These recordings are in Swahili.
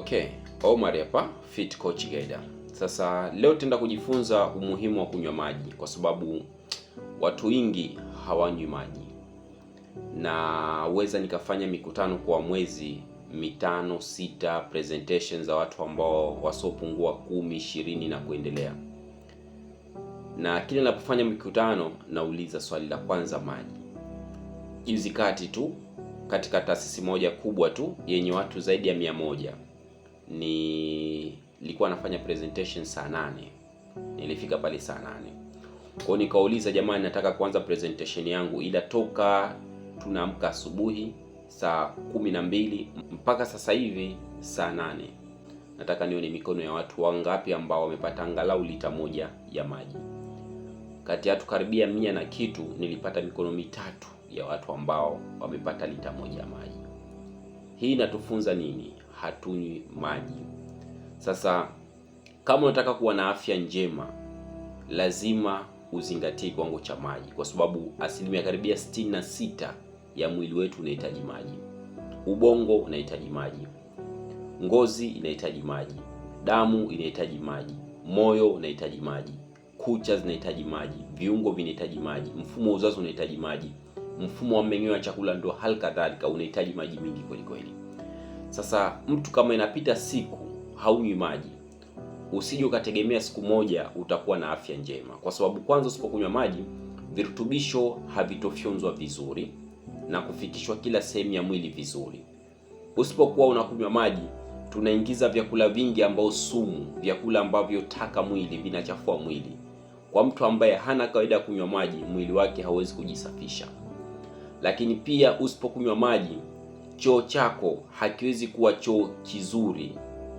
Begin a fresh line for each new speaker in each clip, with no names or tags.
Okay, Omar hapa, Fit Coach Guide. Sasa leo tutaenda kujifunza umuhimu wa kunywa maji kwa sababu watu wengi hawanywi maji. Na uweza nikafanya mikutano kwa mwezi 5, 6 presentations za watu ambao wasiopungua 10, 20 na kuendelea. Na kila ninapofanya mikutano nauliza swali la kwanza maji. Juzi kati tu katika taasisi moja kubwa tu yenye watu zaidi ya 100 nilikuwa nafanya presentation saa 8. Nilifika pale saa 8. Kwa hiyo nikauliza, jamani, nataka kuanza presentation yangu, ila toka tunaamka asubuhi saa 12 mpaka sasa hivi saa 8, nataka nione mikono ya watu wangapi ambao wamepata angalau lita moja ya maji. Kati ya watu karibia 100 na kitu, nilipata mikono mitatu ya watu ambao wamepata lita moja ya maji. Hii inatufunza nini? Hatunywi maji. Sasa kama unataka kuwa na afya njema, lazima uzingatie kiwango cha maji, kwa sababu asilimia karibia 66 ya mwili wetu unahitaji maji. Ubongo unahitaji maji, ngozi inahitaji maji, damu inahitaji maji, moyo unahitaji maji, kucha zinahitaji maji, viungo vinahitaji maji, mfumo wa uzazi unahitaji maji, mfumo wa mmeng'enyo wa chakula ndo hali kadhalika unahitaji maji mingi kweli kweli. Sasa mtu kama inapita siku haunywi maji, usije ukategemea siku moja utakuwa na afya njema, kwa sababu kwanza, usipokunywa maji virutubisho havitofyonzwa vizuri na kufikishwa kila sehemu ya mwili vizuri. Usipokuwa unakunywa maji, tunaingiza vyakula vingi ambao sumu, vyakula ambavyo taka mwili, vinachafua mwili. Kwa mtu ambaye hana kawaida ya kunywa maji, mwili wake hawezi kujisafisha. Lakini pia usipokunywa maji, choo chako hakiwezi kuwa choo kizuri.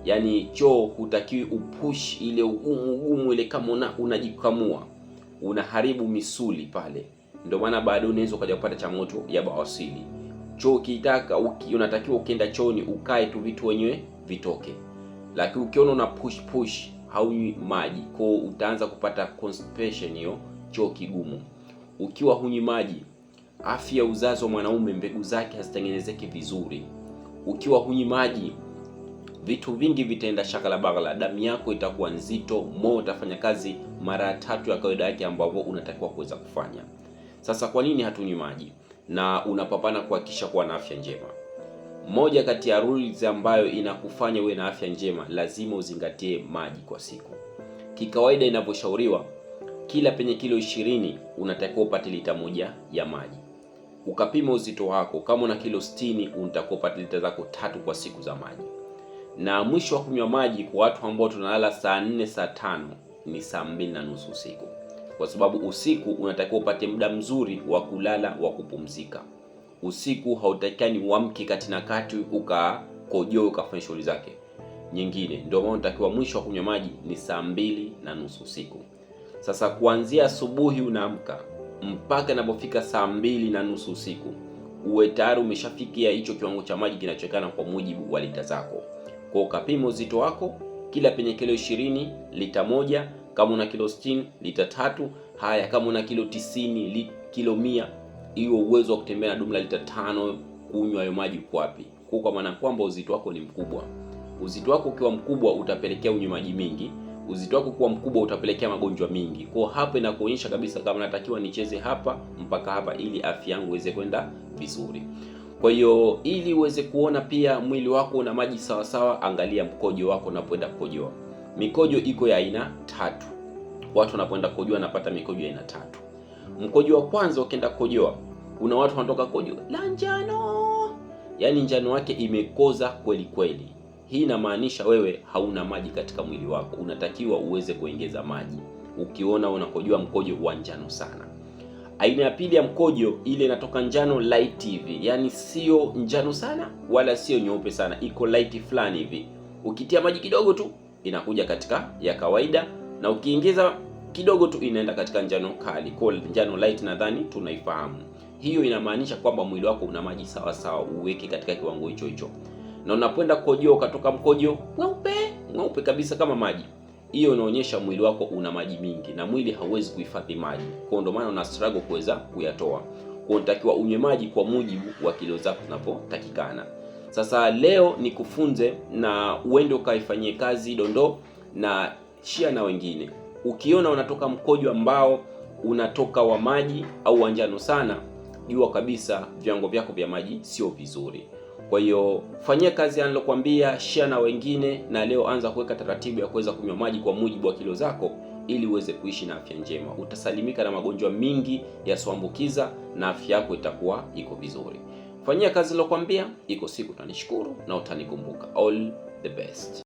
Yaani choo hutakiwi upush ile ugumu ile, kama unajikamua unaharibu misuli pale. Ndio maana baadaye unaweza ukaja kupata changamoto ya bawasiri. Choo ukitaka unatakiwa ukienda chooni ukae tu vitu wenyewe vitoke. Lakini ukiona una push haunywi maji, kwa utaanza kupata constipation, hiyo choo kigumu. Ukiwa hunywi maji, afya ya uzazi wa mwanaume, mbegu zake hazitengenezeki vizuri. Ukiwa hunywi maji, vitu vingi vitaenda shakala bagala, damu yako itakuwa nzito, moyo utafanya kazi mara 3 ya kawaida yake ambavyo unatakiwa kuweza kufanya. Sasa kwa nini hatunywi maji na unapambana kuhakikisha kuwa na afya njema? Moja kati ya rules ambayo inakufanya uwe na afya njema, lazima uzingatie maji kwa siku. Kikawaida inavyoshauriwa, kila penye kilo 20 unatakiwa upate lita moja ya maji. Ukapima uzito wako, kama una kilo 60 unatakiwa upate lita zako 3 kwa siku za maji. Na mwisho wa kunywa maji kwa watu ambao tunalala saa 4 saa 5 ni saa 2:30 usiku, kwa sababu usiku unatakiwa upate muda mzuri wa kulala, wa kupumzika. Usiku hautakani uamke kati na kati ukakojoe ukafanya shughuli zake nyingine. Ndio maana unatakiwa mwisho wa kunywa maji ni saa 2:30 usiku. Sasa kuanzia asubuhi unaamka mpaka inapofika saa 2:30 usiku, uwe tayari umeshafikia hicho kiwango cha maji kinachokana kwa mujibu wa lita zako. Kwa ukapima uzito wako, kila penye kilo 20 lita moja, kama una kilo 60 lita 3. Haya, kama una kilo 90 kilo 100, hiyo uwezo wa kutembea na dumu la lita 5, kunywa hayo maji uko wapi? Kwa maana kwamba uzito wako ni mkubwa. Uzito wako ukiwa mkubwa utapelekea unywe maji mingi. Uzito wako kuwa mkubwa utapelekea magonjwa mingi. Kwa hapa inakuonyesha kabisa kama natakiwa nicheze hapa mpaka hapa ili afya yangu iweze kwenda vizuri. Kwa hiyo ili uweze kuona pia mwili wako una maji sawa sawa, angalia mkojo wako unapoenda kukojoa. Mikojo iko ya aina 3. Watu wanapoenda kukojoa wanapata mikojo ya aina 3. Mkojo wa kwanza ukienda kukojoa, kuna watu wanatoka kojo la njano. Yaani njano wake imekoza kweli kweli. Hii inamaanisha wewe hauna maji katika mwili wako. Unatakiwa uweze kuongeza maji. Ukiona unakojoa mkojo wa njano sana. Aina ya pili ya mkojo, ile inatoka njano light hivi. Yaani sio njano sana wala sio nyeupe sana, iko light fulani hivi. Ukitia maji kidogo tu inakuja katika ya kawaida, na ukiongeza kidogo tu inaenda katika njano kali. Kwa njano light nadhani tunaifahamu. Hiyo inamaanisha kwamba mwili wako una maji sawa sawa, uweke katika kiwango hicho hicho. Na unapoenda kukojoa ukatoka mkojo mweupe kabisa kama maji, hiyo inaonyesha mwili wako una maji mingi na mwili hauwezi kuhifadhi maji. Kwa ndio maana una struggle kuweza kuyatoa. Kwa unatakiwa unywe maji kwa mujibu wa kilo zako zinapotakikana. Sasa leo nikufunze na uende ukaifanyie kazi dondoo na share na wengine. Ukiona unatoka mkojo ambao unatoka wa maji au wa njano sana, jua kabisa viwango vyako vya maji sio vizuri. Kwa hiyo fanyia kazi anilokuambia, share na wengine, na leo anza kuweka taratibu ya kuweza kunywa maji kwa mujibu wa kilo zako ili uweze kuishi na afya njema. Utasalimika na magonjwa mingi yasiyoambukiza na afya yako itakuwa iko vizuri. Fanyia kazi nilokuambia, iko siku utanishukuru na utanikumbuka. All the best.